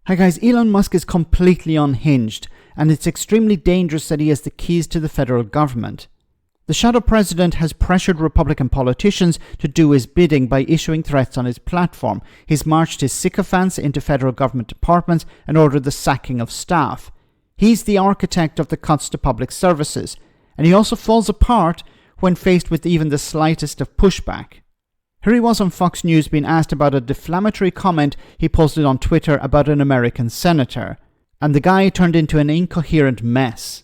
Hi guys, Elon Musk is completely unhinged, and it's extremely dangerous that he has the keys to the federal government. The shadow president has pressured Republican politicians to do his bidding by issuing threats on his platform. He's marched his sycophants into federal government departments and ordered the sacking of staff. He's the architect of the cuts to public services, and he also falls apart when faced with even the slightest of pushback. Here he was on Fox News being asked about a defamatory comment he posted on Twitter about an American senator, and the guy turned into an incoherent mess.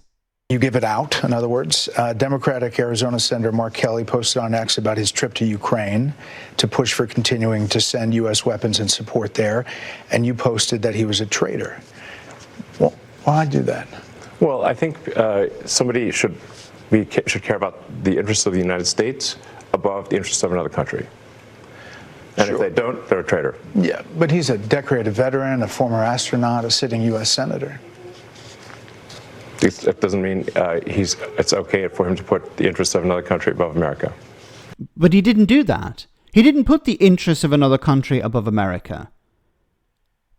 You give it out, in other words. Democratic Arizona Senator Mark Kelly posted on X about his trip to Ukraine to push for continuing to send U.S. weapons and support there, and you posted that he was a traitor. Well, why do that? Well, I think somebody should care about the interests of the United States above the interests of another country. And Sure. If they don't, they're a traitor. Yeah, but he's a decorated veteran, a former astronaut, a sitting U.S. senator. That doesn't mean it's okay for him to put the interests of another country above America. But he didn't do that. He didn't put the interests of another country above America.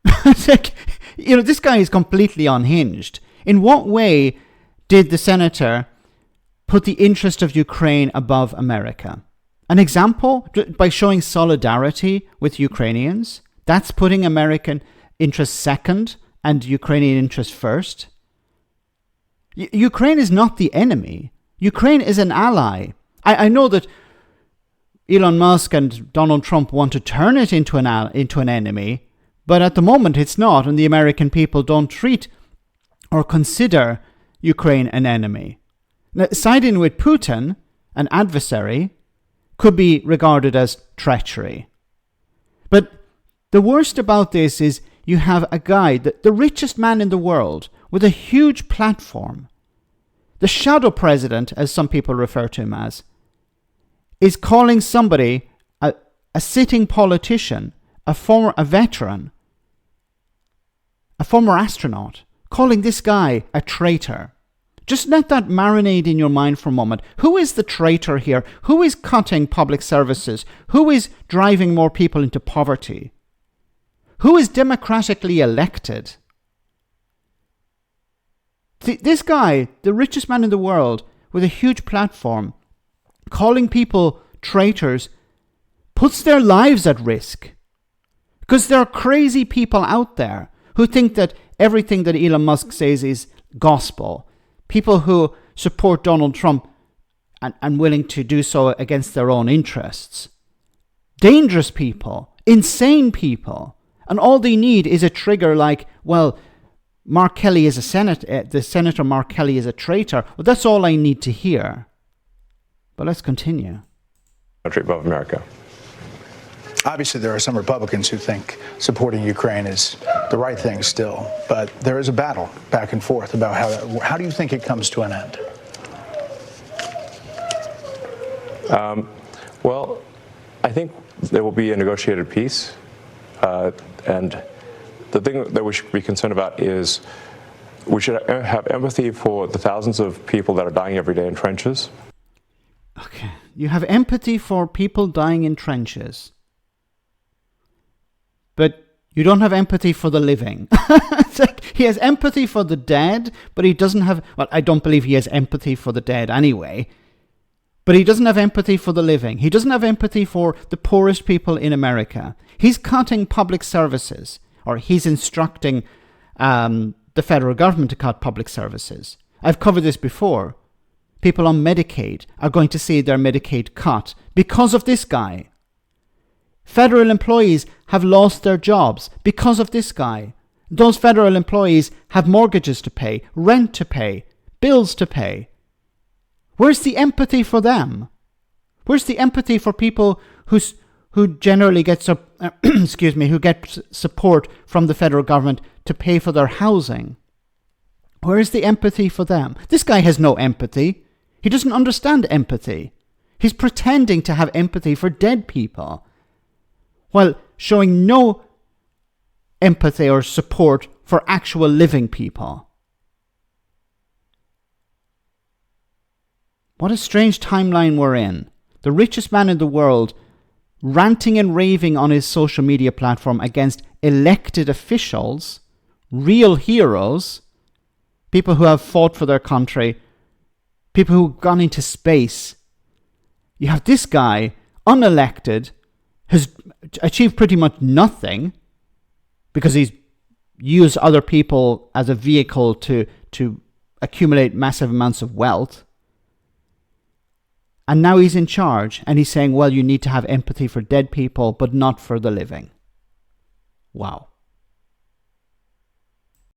It's like, this guy is completely unhinged. In what way did the senator put the interest of Ukraine above America? An example, by showing solidarity with Ukrainians, that's putting American interests second and Ukrainian interests first. Ukraine is not the enemy. Ukraine is an ally. I know that Elon Musk and Donald Trump want to turn it into an enemy, but at the moment it's not, and the American people don't treat or consider Ukraine an enemy. Now, siding with Putin, an adversary, could be regarded as treachery. But the worst about this is you have a guy, the richest man in the world, with a huge platform. The shadow president, as some people refer to him as, is calling somebody, a sitting politician, a veteran, a former astronaut, calling this guy a traitor. Just let that marinate in your mind for a moment. Who is the traitor here? Who is cutting public services? Who is driving more people into poverty? Who is democratically elected? This guy, the richest man in the world, with a huge platform, calling people traitors, puts their lives at risk. Because there are crazy people out there who think that everything that Elon Musk says is gospel. People who support Donald Trump and willing to do so against their own interests. Dangerous people, insane people. And all they need is a trigger like, well, Mark Kelly is the Senator Mark Kelly is a traitor. Well, that's all I need to hear. But let's continue. Country above America. Obviously, there are some Republicans who think supporting Ukraine is the right thing still, but there is a battle back and forth about how do you think it comes to an end? Well, I think there will be a negotiated peace, and the thing that we should be concerned about is we should have empathy for the thousands of people that are dying every day in trenches. Okay, you have empathy for people dying in trenches. But you don't have empathy for the living. It's like he has empathy for the dead, but he doesn't have... Well, I don't believe he has empathy for the dead anyway. But he doesn't have empathy for the living. He doesn't have empathy for the poorest people in America. He's cutting public services, or he's instructing the federal government to cut public services. I've covered this before. People on Medicaid are going to see their Medicaid cut because of this guy. Federal employees have lost their jobs because of this guy. Those federal employees have mortgages to pay, rent to pay, bills to pay. Where's the empathy for them? Where's the empathy for people who generally get who get support from the federal government to pay for their housing? Where's the empathy for them? This guy has no empathy. He doesn't understand empathy. He's pretending to have empathy for dead people, while showing no empathy or support for actual living people. What a strange timeline we're in. The richest man in the world ranting and raving on his social media platform against elected officials real heroes, people who have fought for their country, people who've gone into space. You have this guy, unelected, has achieved pretty much nothing because he's used other people as a vehicle to accumulate massive amounts of wealth. And now he's in charge, and he's saying, well, you need to have empathy for dead people, but not for the living. Wow.